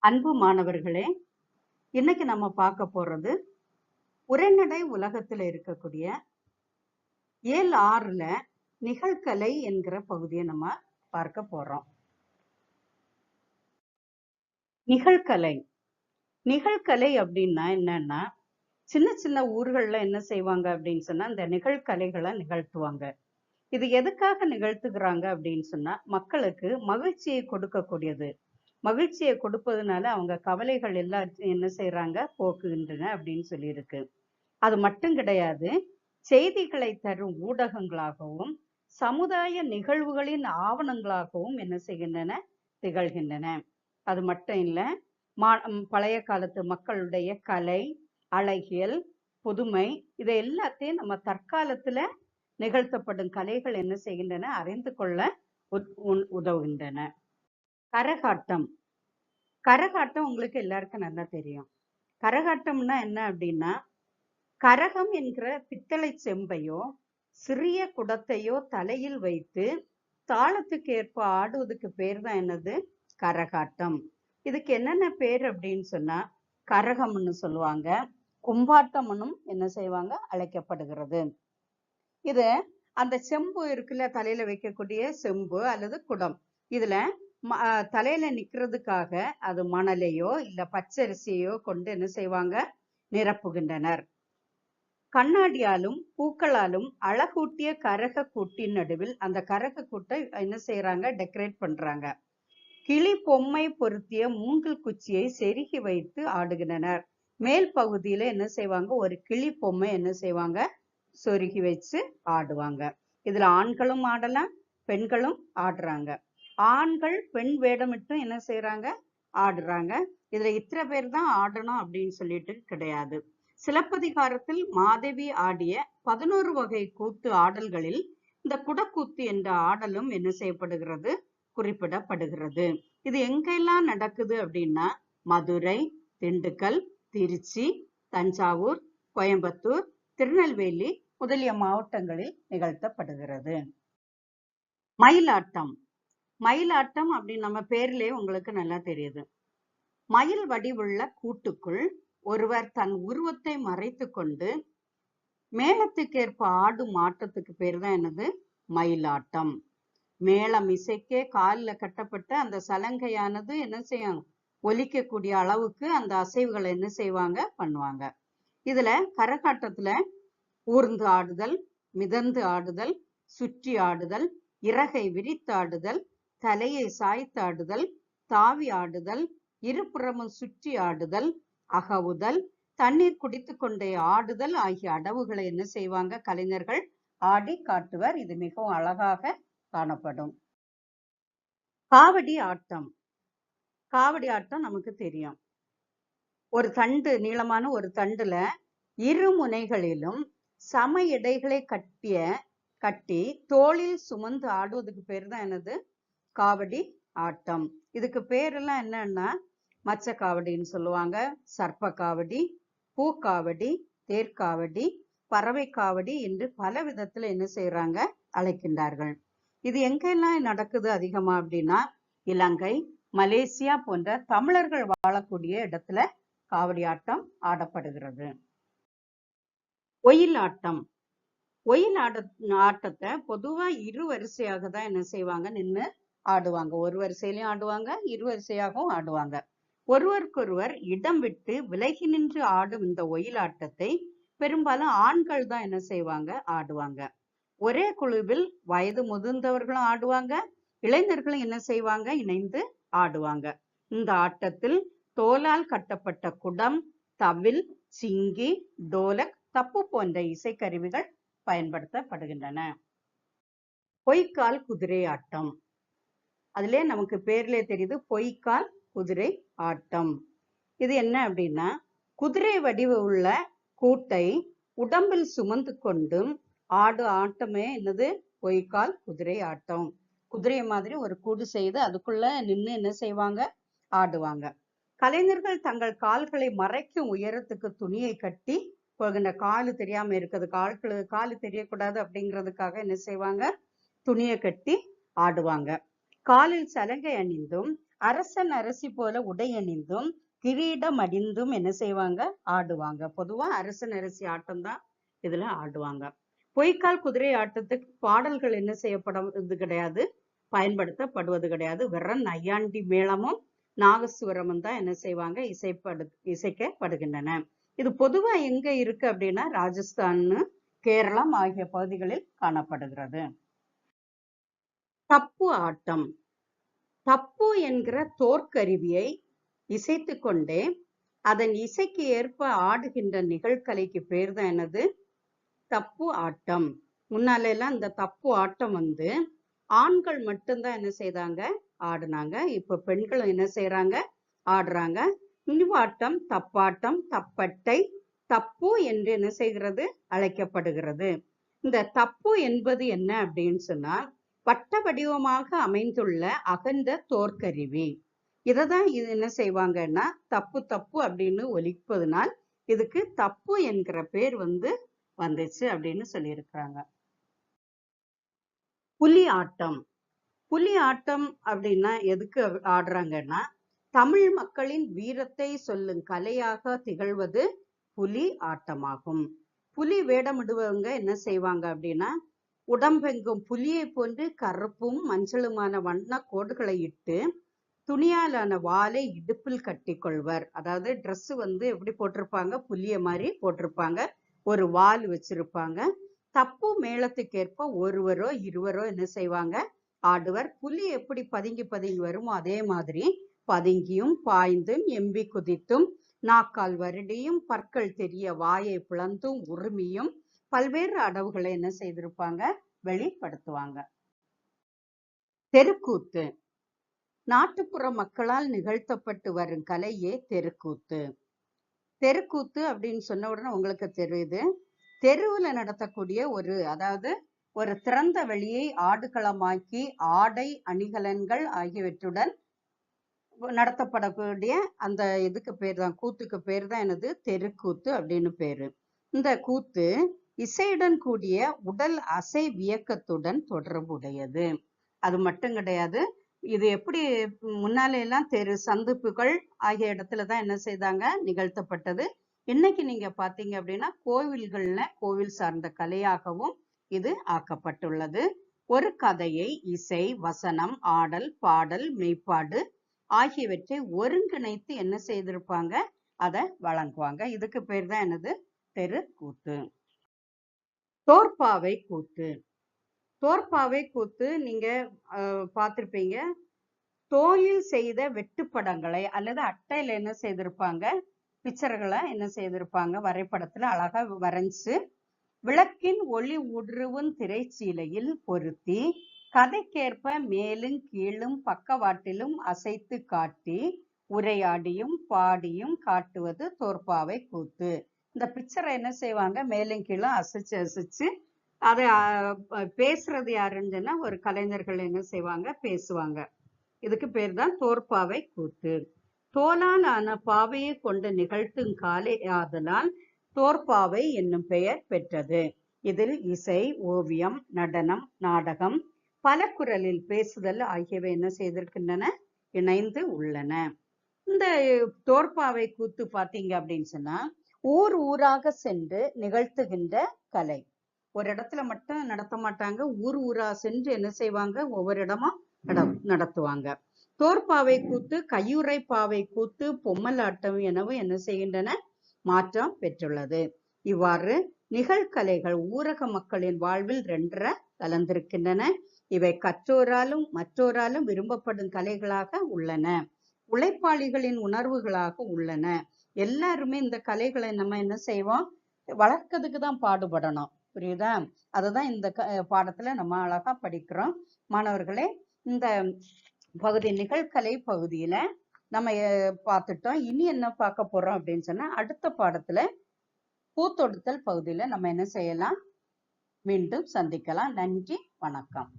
அன்பு மாணவர்களே, இன்னைக்கு நம்ம பார்க்க போறது உரைநடை உலகத்துல இருக்கக்கூடிய இயல் 6ல நிகழ்கலை என்கிற பகுதியை நம்ம பார்க்க போறோம். நிகழ்கலை நிகழ்கலை அப்படின்னா என்னன்னா, சின்ன சின்ன ஊர்கள்ல என்ன செய்வாங்க அப்படின்னு சொன்னா இந்த நிகழ்கலைகளை நிகழ்த்துவாங்க. இது எதுக்காக நிகழ்த்துகிறாங்க அப்படின்னு சொன்னா மக்களுக்கு மகிழ்ச்சியை கொடுக்கக்கூடியது. மகிழ்ச்சியை கொடுப்பதுனால அவங்க கவலைகள் எல்லாம் என்ன செய்யறாங்க, போக்குகின்றன அப்படின்னு சொல்லியிருக்கு. அது மட்டும் கிடையாது, செய்திகளை தரும் ஊடகங்களாகவும் சமுதாய நிகழ்வுகளின் ஆவணங்களாகவும் என்ன செய்கின்றன, திகழ்கின்றன. அது மட்டும் இல்ல, பழைய காலத்து மக்களுடைய கலை, அழகியல், புதுமை இதை எல்லாத்தையும் நம்ம தற்காலத்துல நிகழ்த்தப்படும் கலைகள் என்ன செய்கின்றன, அறிந்து கொள்ள உதவுகின்றன. கரகாட்டம் கரகாட்டம் உங்களுக்கு எல்லாருக்கும் நல்லா தெரியும். கரகாட்டம்னா என்ன அப்படின்னா, கரகம் என்கிற பித்தளை செம்பையோ சிறிய குடத்தையோ தலையில் வைத்து தாளத்துக்கு ஏற்ப ஆடுவதுக்கு பேர் தான் என்னது, கரகாட்டம். இதுக்கு என்னென்ன பேர் அப்படின்னு சொன்னா, கரகம்னு சொல்லுவாங்க, கும்பாட்டம்னும் என்ன செய்வாங்க, அழைக்கப்படுகிறது. இது அந்த செம்பு இருக்குல்ல, தலையில வைக்கக்கூடிய செம்பு அல்லது குடம், இதுல தலையில நிக்கிறதுக்காக அது மணலையோ இல்ல பச்சரிசியோ கொண்டு என்ன செய்வாங்க, நிரப்புகின்றனர். கண்ணாடியாலும் பூக்களாலும் அழகூட்டிய கரக கூட்டின் நடுவில் அந்த கரக கூட்டை என்ன செய்யறாங்க, டெக்கரேட் பண்றாங்க. கிளி பொம்மை பொருத்திய மூங்கில் குச்சியை செருகி வைத்து ஆடுகின்றனர். மேல் பகுதியில என்ன செய்வாங்க, ஒரு கிளி பொம்மை என்ன செய்வாங்க, சொருகி வச்சு ஆடுவாங்க. இதுல ஆண்களும் ஆடலாம், பெண்களும் ஆடுறாங்க. ஆண்கள் பெண் வேடமிட்டு என்ன செய்யறாங்க, ஆடுறாங்க. இதுல இத்தனை பேர் தான் ஆடணும் அப்படின்னு சொல்லிட்டு கிடையாது. சிலப்பதிகாரத்தில் மாதவி ஆடிய 11 வகை கூத்து ஆடல்களில் இந்த குடக்கூத்து என்ற ஆடலும் என்ன செய்யப்படுகிறது, குறிப்பிடப்படுகிறது. இது எங்கெல்லாம் நடக்குது அப்படின்னா, மதுரை, திண்டுக்கல், திருச்சி, தஞ்சாவூர், கோயம்புத்தூர், திருநெல்வேலி முதலிய மாவட்டங்களில் நிகழ்த்தப்படுகிறது. மயிலாட்டம் மயிலாட்டம் அப்படின்னு நம்ம பேர்லயே உங்களுக்கு நல்லா தெரியுது. மயில் வடிவுள்ள கூட்டுக்குள் ஒருவர் தன் உருவத்தை மறைத்து கொண்டு மேளத்துக்கேற்ப ஆடும் ஆட்டத்துக்கு பேர் தான் என்னது, மயிலாட்டம். மேளம் இசைக்கே காலில் கட்டப்பட்ட அந்த சலங்கையானது என்ன செய்யும், ஒலிக்கக்கூடிய அளவுக்கு அந்த அசைவுகளை என்ன செய்வாங்க, பண்ணுவாங்க. இதுல கரகாட்டத்துல ஊர்ந்து ஆடுதல், மிதந்து ஆடுதல், சுற்றி ஆடுதல், இறகை விரித்தாடுதல், தலையை சாய்த்தாடுதல், தாவி ஆடுதல், இருபுறமும் சுற்றி ஆடுதல், அகவுதல், தண்ணீர் குடித்து கொண்டே ஆடுதல் ஆகிய அடவுகளை என்ன செய்வாங்க, கலைஞர்கள் ஆடி காட்டுவர். இது மிகவும் அழகாக காணப்படும். காவடி ஆட்டம் காவடி ஆட்டம் நமக்கு தெரியும். ஒரு தண்டு, நீளமான ஒரு தண்டுல இரு முனைகளிலும் சம இடைகளை கட்டி தோளில் சுமந்து ஆடுவதுக்கு பேர் தான் என்னது, காவடி ஆட்டம். இதுக்கு பேரெல்லாம் என்னன்னா, மச்ச காவடின்னு சொல்லுவாங்க, சர்ப்ப காவடி, பூக்காவடி, தேர்காவடி, பறவை காவடி என்று பல விதத்துல என்ன செய்யறாங்க, அழைக்கின்றார்கள். இது எங்கெல்லாம் நடக்குது அதிகமா அப்படின்னா, இலங்கை, மலேசியா போன்ற தமிழர்கள் வாழக்கூடிய இடத்துல காவடி ஆட்டம் ஆடப்படுகிறது. ஒயிலாட்டம் ஆட்டத்தை பொதுவா இரு வரிசையாக தான் என்ன செய்வாங்க, நின்று ஆடுவாங்க. ஒரு வரிசையிலையும் ஆடுவாங்க, இரு வரிசையாகவும் ஆடுவாங்க. ஒருவருக்கொருவர் இடம் விட்டு விலகி நின்று ஆடும் இந்த ஒயிலாட்டத்தை பெரும்பாலும் ஆண்கள் தான் என்ன செய்வாங்க, ஆடுவாங்க. ஒரே குழுவில் வயது முதிர்ந்தவர்களும் ஆடுவாங்க, இளைஞர்களும் என்ன செய்வாங்க, இணைந்து ஆடுவாங்க. இந்த ஆட்டத்தில் தோலால் கட்டப்பட்ட குடம், தவில், சிங்கி, டோலக், தப்பு போன்ற இசைக்கருவிகள் பயன்படுத்தப்படுகின்றன. பொய்க்கால் குதிரை ஆட்டம், அதுல நமக்கு பேர்ல தெரியுது, பொய்க்கால் குதிரை ஆட்டம். இது என்ன அப்படின்னா, குதிரை வடிவு உள்ள கூட்டை உடம்பில் சுமந்து கொண்டும் ஆடு ஆட்டமே என்னது, பொய்க்கால் குதிரை ஆட்டம். குதிரை மாதிரி ஒரு கூடு செய்து அதுக்குள்ள நின்று என்ன செய்வாங்க, ஆடுவாங்க. கலைஞர்கள் தங்கள் கால்களை மறைக்கும் உயரத்துக்கு துணியை கட்டி போகின்ற, காலு தெரியாம இருக்குது, காலு தெரியக்கூடாது அப்படிங்கிறதுக்காக என்ன செய்வாங்க, துணியை கட்டி ஆடுவாங்க. காலில் சலங்கை அணிந்தும் அரசன் அரசி போல உடையணிந்தும் கிரீடம் அணிந்தும் என்ன செய்வாங்க, ஆடுவாங்க. பொதுவா அரசன் அரசி ஆட்டம் தான் இதுல ஆடுவாங்க. பொய்க்கால் குதிரை ஆட்டத்துக்கு பாடல்கள் என்ன செய்யப்படுவது கிடையாது, பயன்படுத்தப்படுவது கிடையாது. வெறும் நையாண்டி மேளமும் நாகசுவரமும் தான் என்ன செய்வாங்க, இசைக்கப்படுகின்றன. இது பொதுவா எங்க இருக்கு அப்படின்னா ராஜஸ்தான், கேரளம் ஆகிய பகுதிகளில் காணப்படுகிறது. தப்பு ஆட்டம். தப்பு என்கிற தோற்கருவியை இசைத்து கொண்டே அதன் இசைக்கு ஏற்ப ஆடுகின்ற நிகழ்கலைக்கு பேர் தான் என்னது, தப்பு ஆட்டம். முன்னால எல்லாம் இந்த தப்பு ஆட்டம் ஆண்கள் மட்டும்தான் என்ன செய்தாங்க, ஆடுனாங்க. இப்ப பெண்களும் என்ன செய்யறாங்க, ஆடுறாங்க. நிவாட்டம், தப்பாட்டம், தப்பட்டை, தப்பு என்று என்ன செய்கிறது, அழைக்கப்படுகிறது. இந்த தப்பு என்பது என்ன அப்படின்னு சொன்னா வட்ட வடிவமாக அமைந்துள்ள அகன்ற தோற்கருவி. இததான் இது என்ன செய்வாங்கன்னா தப்பு தப்பு அப்படின்னு ஒலிப்பதனால் இதுக்கு தப்பு என்கிற பேர் வந்துச்சு அப்படின்னு சொல்லியிருக்கிறாங்க. புலி ஆட்டம். புலி ஆட்டம் அப்படின்னா எதுக்கு ஆடுறாங்கன்னா தமிழ் மக்களின் வீரத்தை சொல்லும் கலையாக திகழ்வது புலி ஆட்டமாகும். புலி வேடமிடுவவங்க என்ன செய்வாங்க அப்படின்னா உடம்பெங்கும் புலியை போன்று கருப்பும் மஞ்சளுமான வண்ண கோடுகளை இட்டு துணியாலான வாளை இடுப்பில் கட்டி கொள்வர். அதாவது ட்ரெஸ் எப்படி போட்டிருப்பாங்க, புலிய மாதிரி போட்டிருப்பாங்க, ஒரு வால் வச்சிருப்பாங்க. தப்பு மேளத்துக்கேற்ப ஒருவரோ இருவரோ என்ன செய்வாங்க, ஆடுவர். புலி எப்படி பதுங்கி பதுங்கி வருமோ அதே மாதிரி பதுங்கியும் பாய்ந்தும் எம்பி குதித்தும் நாக்கால் வருடியும் பற்கள் தெரிய வாயை பிளந்தும் உரிமையும் பல்வேறு அடவுகளை என்ன செய்திருப்பாங்க, வெளிப்படுத்துவாங்க. தெருக்கூத்து. நாட்டுப்புற மக்களால் நிகழ்த்தப்பட்டு வரும் கலையே தெருக்கூத்து. தெருக்கூத்து அப்படின்னு சொன்ன உடனே உங்களுக்கு தெரியுது, தெருவுல நடத்தக்கூடிய அதாவது ஒரு திறந்த வெளியை ஆடுகளமாக்கி ஆடை அணிகலன்கள் ஆகியவற்றுடன் நடத்தப்படக்கூடிய அந்த இதுக்கு பேர் தான், கூத்துக்கு பேர் தான் என்னது, தெருக்கூத்து அப்படின்னு பேரு. இந்த கூத்து இசையுடன் கூடிய உடல் அசை வியக்கத்துடன் தொடர்புடையது. அது மட்டும் கிடையாது, இது எப்படி முன்னால எல்லாம் தெரு சந்திப்புகள் ஆகிய இடத்துலதான் என்ன செய்தாங்க, நிகழ்த்தப்பட்டது. இன்னைக்கு நீங்க பாத்தீங்க அப்படின்னா கோவில்கள்ல கோவில் சார்ந்த கலையாகவும் இது ஆக்கப்பட்டுள்ளது. ஒரு கதையை இசை, வசனம், ஆடல், பாடல், மெய்ப்பாடு ஆகியவற்றை ஒருங்கிணைத்து என்ன செய்திருப்பாங்க, அதை வழங்குவாங்க. இதுக்கு பேர் தான் என்னது, தெருக்கூத்து. தோற்பாவை கூத்து. தோற்பாவை கூத்து நீங்க பார்த்திருப்பீங்க. தோலில் செய்த வெட்டுப்படங்களை அல்லது அட்டையில என்ன செய்திருப்பாங்க, பிக்சர்களை என்ன செய்திருப்பாங்க, வரைபடத்துல அழகா வரைஞ்சு விளக்கின் ஒளி ஊடுருவும் திரைச்சீலையில் பொருத்தி கதைக்கேற்ப மேலும் கீழும் பக்கவாட்டிலும் அசைத்து காட்டி உரையாடியும் பாடியும் காட்டுவது தோற்பாவை கூத்து. இந்த பிக்சரை என்ன செய்வாங்க, மேலும் கீழும் அசைச்சு அசைச்சு அதை பேசுறது யாருன்னு சொன்னா ஒரு கலைஞர்கள் என்ன செய்வாங்க, பேசுவாங்க. இதுக்கு பேர் தான் தோற்பாவை கூத்து. தோலால் ஆன பாவையை கொண்டு நிகழ்த்தும் காலை ஆதலால் தோற்பாவை என்னும் பெயர் பெற்றது. இதில் இசை, ஓவியம், நடனம், நாடகம், பல குரலில் பேசுதல் ஆகியவை என்ன செய்திருக்கின்றன, இணைந்து உள்ளன. இந்த தோற்பாவை கூத்து பாத்தீங்க அப்படின்னு சொன்னா ஊர் ஊராக சென்று நிகழ்த்துகின்ற கலை. ஒரு இடத்துல மட்டும் நடத்த மாட்டாங்க, ஊர் ஊரா சென்று என்ன செய்வாங்க, ஒவ்வொரு இடமும் நடத்துவாங்க. தோற்பாவை கூத்து, கையுறை பாவை கூத்து, பொம்மலாட்டம் எனவும் என்ன செய்கின்றன, மாற்றம் பெற்றுள்ளது. இவ்வாறு நிகழ்கலைகள் ஊரக மக்களின் வாழ்வில் ரெண்டரை கலந்திருக்கின்றன. இவை கற்றோராலும் மற்றோராலும் விரும்பப்படும் கலைகளாக உள்ளன, உழைப்பாளிகளின் உணர்வுகளாக உள்ளன. எல்லாருமே இந்த கலைகளை நம்ம என்ன செய்வோம், வளர்க்கிறதுக்கு தான் பாடுபடணும். புரியுதா? அதுதான் இந்த பாடத்துல நம்ம அழகா படிக்கிறோம். மாணவர்களே, இந்த பகுதி நிகழ்கலை பகுதியில நம்ம பார்த்துட்டோம். இனி என்ன பார்க்க போறோம் அப்படின்னு சொன்னா அடுத்த பாடத்துல பூத்தொடுத்தல் பகுதியில நம்ம என்ன செய்யலாம், மீண்டும் சந்திக்கலாம். நன்றி, வணக்கம்.